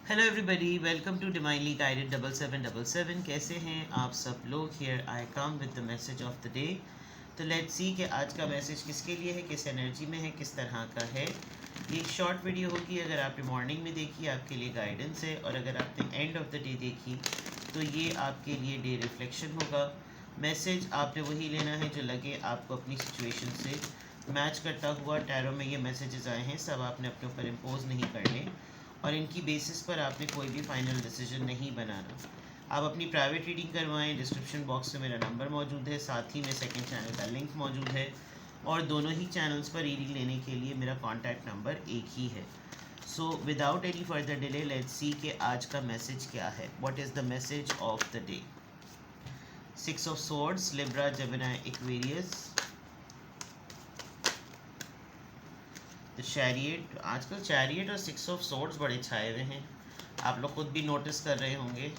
Hello everybody, welcome to divinely guided 7777। कैसे हैं आप सब लोग? Here I come with the message of the day. तो लेट्स सी कि आज का मैसेज किसके लिए है, किस एनर्जी में है, किस तरह का है। ये एक शॉर्ट वीडियो होगी। अगर आपने मॉर्निंग में देखी आपके लिए गाइडेंस है, और अगर आपने एंड ऑफ द डे देखी तो ये आपके लिए डे रिफ्लेक्शन होगा। मैसेज आपने वही लेना है जो लगे आपको अपनी सिचुएशन से मैच करता हुआ। टैरो में ये मैसेजेस आए हैं, सब आपने अपने ऊपर इम्पोज नहीं करने, और इनकी बेसिस पर आपने कोई भी फाइनल डिसीजन नहीं बनाना। आप अपनी प्राइवेट रीडिंग करवाएं। डिस्क्रिप्शन बॉक्स में मेरा नंबर मौजूद है, साथ ही में सेकंड चैनल का लिंक मौजूद है, और दोनों ही चैनल्स पर रीडिंग लेने के लिए मेरा कॉन्टैक्ट नंबर एक ही है। So without any further delay let's see कि आज का मैसेज क्या है। What is the message of the day? 6 of swords, Libra, Gemini, Aquarius, chariot. आजकल चैरियट और 6 ऑफ सोर्ड्स बड़े छाए हुए हैं, आप लोग खुद भी नोटिस कर रहे होंगे।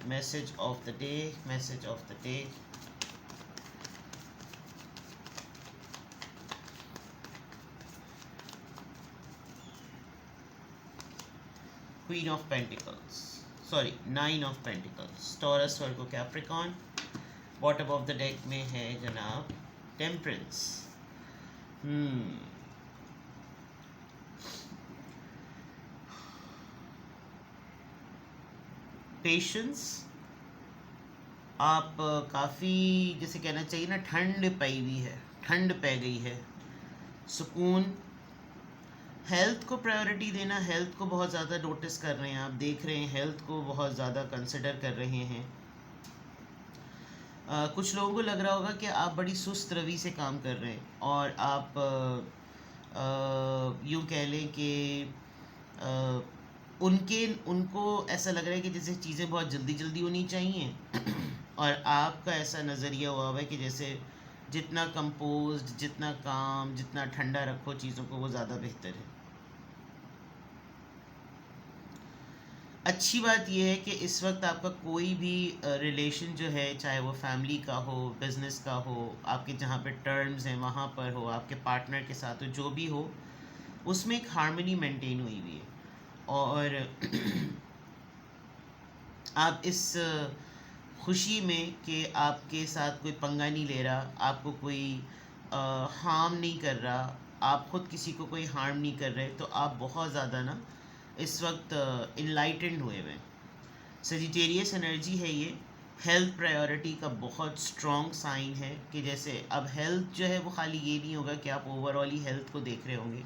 Message of the day, message of the day. Queen of pentacles, sorry 9 of pentacles, taurus, Virgo, Capricorn. Bottom of the deck में है जनाब टेम्परेंस। पेशेंस। आप काफ़ी, जैसे कहना चाहिए ना, ठंड पई हुई है, ठंड पै गई है। सुकून। हेल्थ को प्रायोरिटी देना, हेल्थ को बहुत ज़्यादा नोटिस कर रहे हैं आप, देख रहे हैं हेल्थ को बहुत ज़्यादा कंसिडर कर रहे हैं। कुछ लोगों को लग रहा होगा कि आप बड़ी सुस्त रवि से काम कर रहे हैं, और आप यूँ कह लें कि उनको ऐसा लग रहा है कि जैसे चीज़ें बहुत जल्दी जल्दी होनी चाहिए और आपका ऐसा नज़रिया हुआ है कि जैसे जितना कंपोज्ड, जितना काम, जितना ठंडा रखो चीज़ों को, वो ज़्यादा बेहतर है। अच्छी बात यह है कि इस वक्त आपका कोई भी रिलेशन जो है, चाहे वो फैमिली का हो, बिज़नेस का हो, आपके जहाँ पे टर्म्स हैं वहाँ पर हो, आपके पार्टनर के साथ हो, जो भी हो, उसमें एक हार्मनी मेंटेन हुई हुई है। और आप इस खुशी में कि आपके साथ कोई पंगा नहीं ले रहा, आपको कोई हार्म नहीं कर रहा, आप ख़ुद किसी को कोई हार्म नहीं कर रहे, तो आप बहुत ज़्यादा ना इस वक्त इनलाइटेंड हुए हुए। सजिटेरियस एनर्जी है ये। हेल्थ प्रायोरिटी का बहुत स्ट्रॉन्ग साइन है कि जैसे अब हेल्थ जो है वो खाली ये नहीं होगा कि आप ओवरऑल ही हेल्थ को देख रहे होंगे।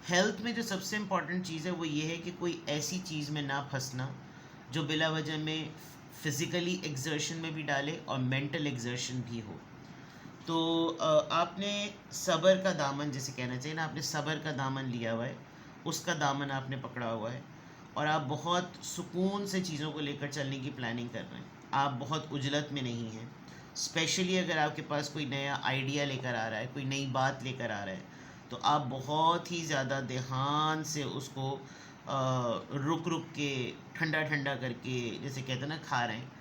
हेल्थ में जो सबसे इम्पॉर्टेंट चीज़ है वो ये है कि कोई ऐसी चीज़ में ना फंसना जो बिला वजह में फिज़िकली एक्सर्शन में भी डाले और मेंटल एक्सर्शन भी हो। तो आपने सब्र का दामन, जैसे कहना चाहिए ना, आपने सब्र का दामन लिया हुआ है, उसका दामन आपने पकड़ा हुआ है, और आप बहुत सुकून से चीज़ों को लेकर चलने की प्लानिंग कर रहे हैं। आप बहुत उजलत में नहीं हैं। स्पेशली अगर आपके पास कोई नया आइडिया लेकर आ रहा है, कोई नई बात लेकर आ रहा है, तो आप बहुत ही ज़्यादा ध्यान से उसको रुक रुक के, ठंडा ठंडा करके, जैसे कहते हैं ना, खा रहे हैं।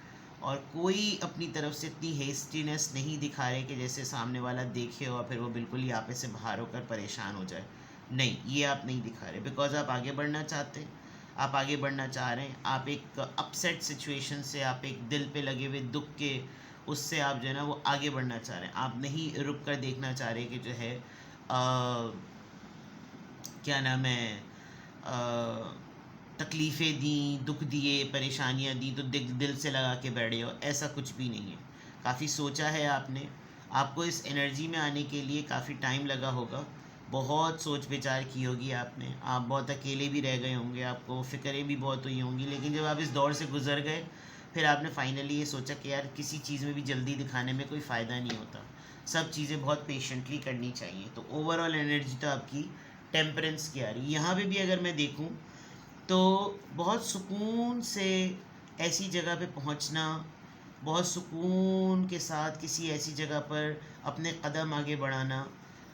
और कोई अपनी तरफ से इतनी हेस्टीनेस नहीं दिखा रहे कि जैसे सामने वाला देखे और फिर वो बिल्कुल ही आपे से बाहर होकर परेशान हो जाए। नहीं, ये आप नहीं दिखा रहे, बिकॉज आप आगे बढ़ना चाहते हैं, आप आगे बढ़ना चाह रहे हैं। आप एक अपसेट सिचुएशन से, आप एक दिल पे लगे हुए दुख के उससे आप जो है ना वो आगे बढ़ना चाह रहे हैं। आप नहीं रुक कर देखना चाह रहे कि जो है क्या नाम है, तकलीफ़ें दी, दुख दिए, परेशानियां दी तो दिल से लगा के बैठे हो, ऐसा कुछ भी नहीं है। काफ़ी सोचा है आपने, आपको इस एनर्जी में आने के लिए काफ़ी टाइम लगा होगा, बहुत सोच विचार की होगी आपने, आप बहुत अकेले भी रह गए होंगे, आपको फ़िक्रें भी बहुत हुई होंगी, लेकिन जब आप इस दौर से गुज़र गए फिर आपने फाइनली ये सोचा कि यार किसी चीज़ में भी जल्दी दिखाने में कोई फ़ायदा नहीं होता, सब चीज़ें बहुत पेशेंटली करनी चाहिए। तो ओवरऑल एनर्जी तो आपकी टेम्परेंस की आ रही है। यहाँ पे भी अगर मैं देखूँ तो बहुत सुकून से ऐसी जगह पे पहुंचना, बहुत सुकून के साथ किसी ऐसी जगह पर अपने कदम आगे बढ़ाना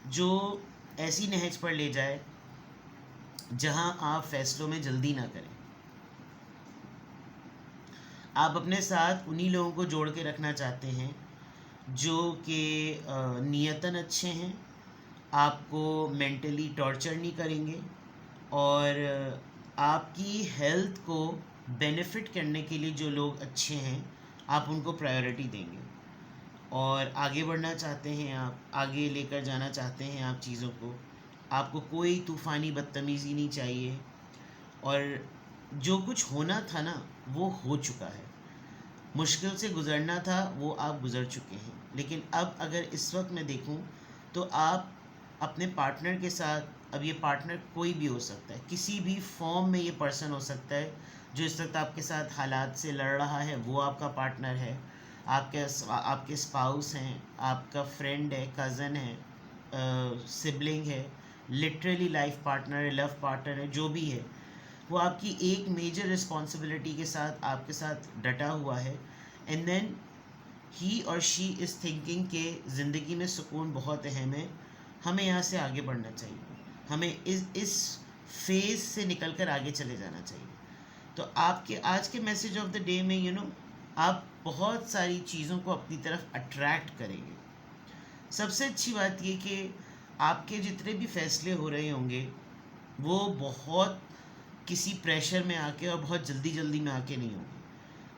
जो ऐसी नहज पर ले जाए जहां आप फैसलों में जल्दी ना करें। आप अपने साथ उन्हीं लोगों को जोड़ के रखना चाहते हैं जो कि नियतन अच्छे हैं, आपको मेंटली टॉर्चर नहीं करेंगे, और आपकी हेल्थ को बेनिफिट करने के लिए जो लोग अच्छे हैं आप उनको प्रायोरिटी देंगे, और आगे बढ़ना चाहते हैं आप, आगे लेकर जाना चाहते हैं आप चीज़ों को, आपको कोई तूफ़ानी बदतमीज़ी नहीं चाहिए। और जो कुछ होना था ना वो हो चुका है, मुश्किल से गुज़रना था वो आप गुज़र चुके हैं। लेकिन अब अगर इस वक्त मैं देखूं तो आप अपने पार्टनर के साथ, अब ये पार्टनर कोई भी हो सकता है, किसी भी फॉर्म में ये पर्सन हो सकता है जो इस वक्त आपके साथ हालात से लड़ रहा है, वो आपका पार्टनर है। आपके स्पाउस हैं, आपका फ्रेंड है, कज़न है, सिबलिंग है, लिटरली लाइफ पार्टनर है, लव पार्टनर है, जो भी है, वो आपकी एक मेजर रिस्पॉन्सिबिलिटी के साथ आपके साथ डटा हुआ है। एंड देन ही और शी इज़ थिंकिंग कि ज़िंदगी में सुकून बहुत अहम है, हमें यहाँ से आगे बढ़ना चाहिए, हमें इस फेज़ से निकल कर आगे चले जाना चाहिए। तो आपके आज के मैसेज ऑफ द डे में आप बहुत सारी चीज़ों को अपनी तरफ अट्रैक्ट करेंगे। सबसे अच्छी बात ये कि आपके जितने भी फैसले हो रहे होंगे वो बहुत किसी प्रेशर में आके और बहुत जल्दी जल्दी में आके नहीं होंगे।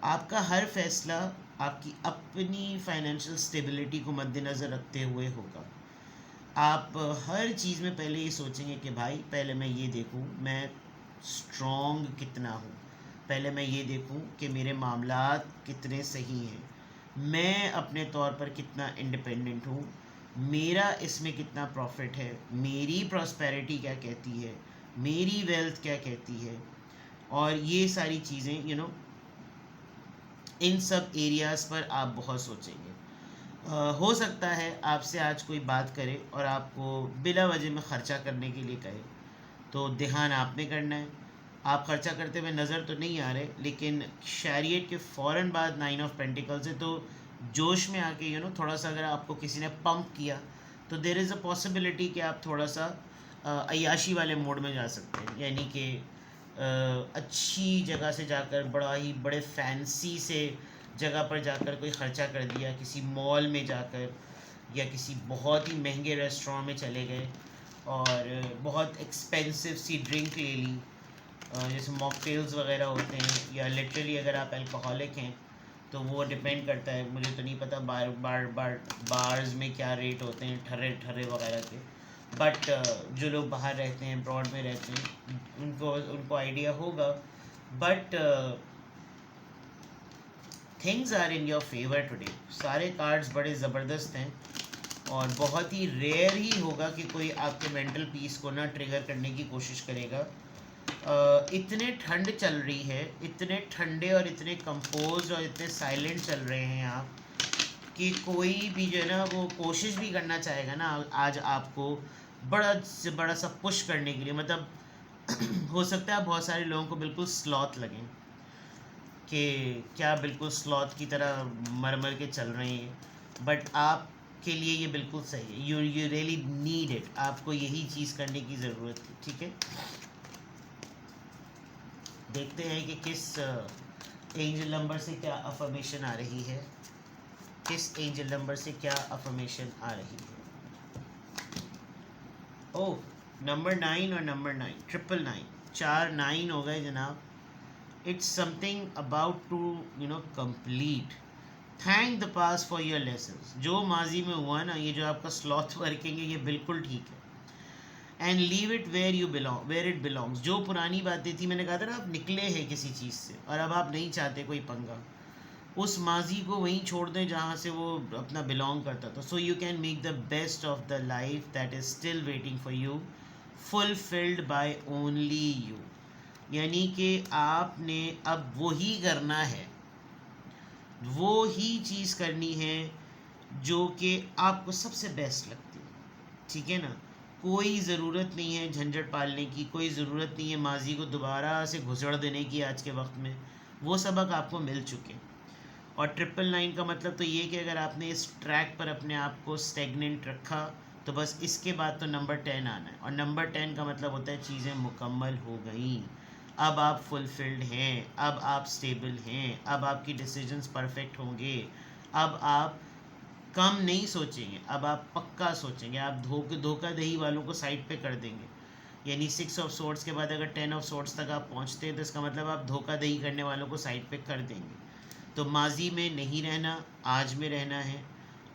आपका हर फैसला आपकी अपनी फाइनेंशियल स्टेबिलिटी को मद्देनज़र रखते हुए होगा। आप हर चीज़ में पहले ये सोचेंगे कि भाई पहले मैं ये देखूं मैं स्ट्रॉन्ग कितना हूँ, पहले मैं ये देखूं कि मेरे मामलात कितने सही हैं, मैं अपने तौर पर कितना इंडिपेंडेंट हूँ, मेरा इसमें कितना प्रॉफिट है, मेरी प्रॉस्पेरिटी क्या कहती है, मेरी वेल्थ क्या कहती है। और ये सारी चीज़ें इन सब एरियाज़ पर आप बहुत सोचेंगे। हो सकता है आपसे आज कोई बात करे और आपको बिला वजह में ख़र्चा करने के लिए कहे, तो ध्यान आपने करना है। आप खर्चा करते हुए नज़र तो नहीं आ रहे, लेकिन शैरियट के फ़ौरन बाद 9 ऑफ पेंटिकल्स है, तो जोश में आके थोड़ा सा अगर आपको किसी ने पंप किया तो देर इज़ अ पॉसिबिलिटी कि आप थोड़ा सा अय्याशी वाले मोड में जा सकते हैं। यानी कि अच्छी जगह से जाकर, बड़ा ही बड़े फैंसी से जगह पर जाकर कोई ख़र्चा कर दिया, किसी मॉल में जाकर या किसी बहुत ही महंगे रेस्टोरेंट में चले गए और बहुत एक्सपेंसिव सी ड्रिंक ले ली, जैसे मॉकटेल्स वगैरह होते हैं, या लिटरली अगर आप अल्कोहलिक हैं तो वो डिपेंड करता है, मुझे तो नहीं पता बार्स में क्या रेट होते हैं ठर्रे ठर्रे वगैरह के, बट जो लोग बाहर रहते हैं, ब्रॉड में रहते हैं, उनको आइडिया होगा। But things are in your favour today, सारे कार्ड्स बड़े ज़बरदस्त हैं और बहुत ही रेयर ही होगा कि कोई आपके मेंटल पीस को ना ट्रिगर करने की कोशिश करेगा। इतने ठंड चल रही है, इतने ठंडे और इतने कंपोज और इतने साइलेंट चल रहे हैं आप, कि कोई भी जो है ना वो कोशिश भी करना चाहेगा ना आज आपको बड़ा से बड़ा सा पुश करने के लिए, मतलब हो सकता है बहुत सारे लोगों को बिल्कुल स्लॉथ लगें कि क्या बिल्कुल स्लॉथ की तरह मर मर के चल रहे हैं, बट आप के लिए ये बिल्कुल सही है। यू रियली नीड इट, आपको यही चीज़ करने की ज़रूरत है। ठीक है, देखते हैं कि किस एंजल नंबर से क्या अफर्मेशन आ रही है, किस एंजल नंबर से क्या अफर्मेशन आ रही है। ओह, नंबर 9 और नंबर 9, 999, 4 9 हो गए जनाब। It's something about to complete. Thank the past for your lessons. जो माजी में हुआ ना, ये जो आपका स्लॉथ वर्किंग है, ये बिल्कुल ठीक है। And leave it where it belongs. जो पुरानी बातें थी, मैंने कहा था ना आप निकले हैं किसी चीज़ से और अब आप नहीं चाहते कोई पंगा, उस माजी को वहीं छोड़ दें जहाँ से वो अपना बिलोंग करता था। So you can make the best of the life that is still waiting for you, fulfilled by only you. यानी कि आपने अब वो ही करना है, वो ही चीज़ करनी है जो कि आपको सबसे बेस्ट लगती है। ठीक है ना, कोई ज़रूरत नहीं है झंझट पालने की, कोई ज़रूरत नहीं है माजी को दोबारा से घुसड़ देने की। आज के वक्त में वो सबक आपको मिल चुके। और 999 का मतलब तो ये कि अगर आपने इस ट्रैक पर अपने आप को स्टेगनेंट रखा तो बस इसके बाद तो नंबर 10 आना है, और नंबर 10 का मतलब होता है चीज़ें मुकम्मल हो गई, अब आप फुलफिल्ड हैं, अब आप स्टेबल हैं, अब आपकी डिसीजंस परफेक्ट होंगे, अब आप कम नहीं सोचेंगे, अब आप पक्का सोचेंगे, आप धोखा दही वालों को साइड पे कर देंगे। यानी 6 ऑफ सोर्ड्स के बाद अगर 10 ऑफ सोर्ड्स तक आप पहुंचते हैं तो इसका मतलब आप धोखाधड़ी करने वालों को साइड पे कर देंगे। तो माजी में नहीं रहना, आज में रहना है,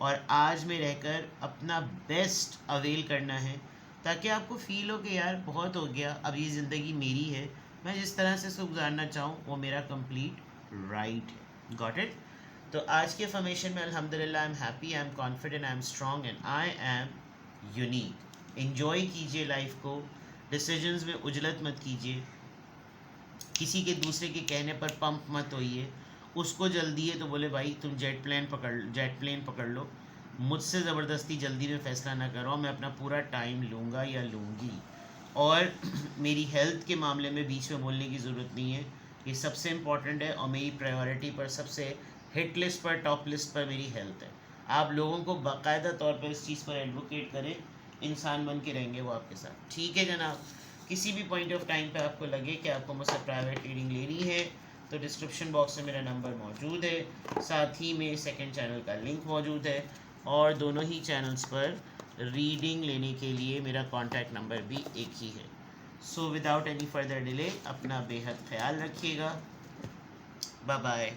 और आज में रहकर अपना बेस्ट अवेल करना है, ताकि आपको फील हो कि यार बहुत हो गया, अब ये ज़िंदगी मेरी है, मैं जिस तरह से इसको गुजारना चाहूँ वो मेरा कंप्लीट राइट है। Got it? तो आज के फॉर्मेशन में अल्हम्दुलिल्लाह I am happy, I am confident, I am strong and I am unique. Enjoy कीजिए लाइफ को, डिसीजंस में उजलत मत कीजिए, किसी के दूसरे के कहने पर पंप मत होइए। उसको जल्दी है तो बोले भाई तुम जेट प्लेन पकड़ लो, मुझसे ज़बरदस्ती जल्दी में फ़ैसला ना करो, मैं अपना पूरा टाइम लूँगा या लूँगी। और मेरी हेल्थ के मामले में बीच में बोलने की ज़रूरत नहीं है, ये सबसे इम्पॉर्टेंट है और मेरी प्रायोरिटी पर सबसे हिट लिस्ट पर, टॉप लिस्ट पर मेरी हेल्थ है। आप लोगों को बाकायदा तौर पर इस चीज़ पर एडवोकेट करें, इंसान बन के रहेंगे वो आपके साथ। ठीक है जनाब, किसी भी पॉइंट ऑफ टाइम पे आपको लगे कि आपको मुझसे प्राइवेट रीडिंग लेनी है तो डिस्क्रिप्शन बॉक्स में मेरा नंबर मौजूद है, साथ ही में सेकंड चैनल का लिंक मौजूद है, और दोनों ही चैनल्स पर रीडिंग लेने के लिए मेरा कॉन्टैक्ट नंबर भी एक ही है। So without any further delay अपना बेहद ख्याल रखिएगा। Bye bye.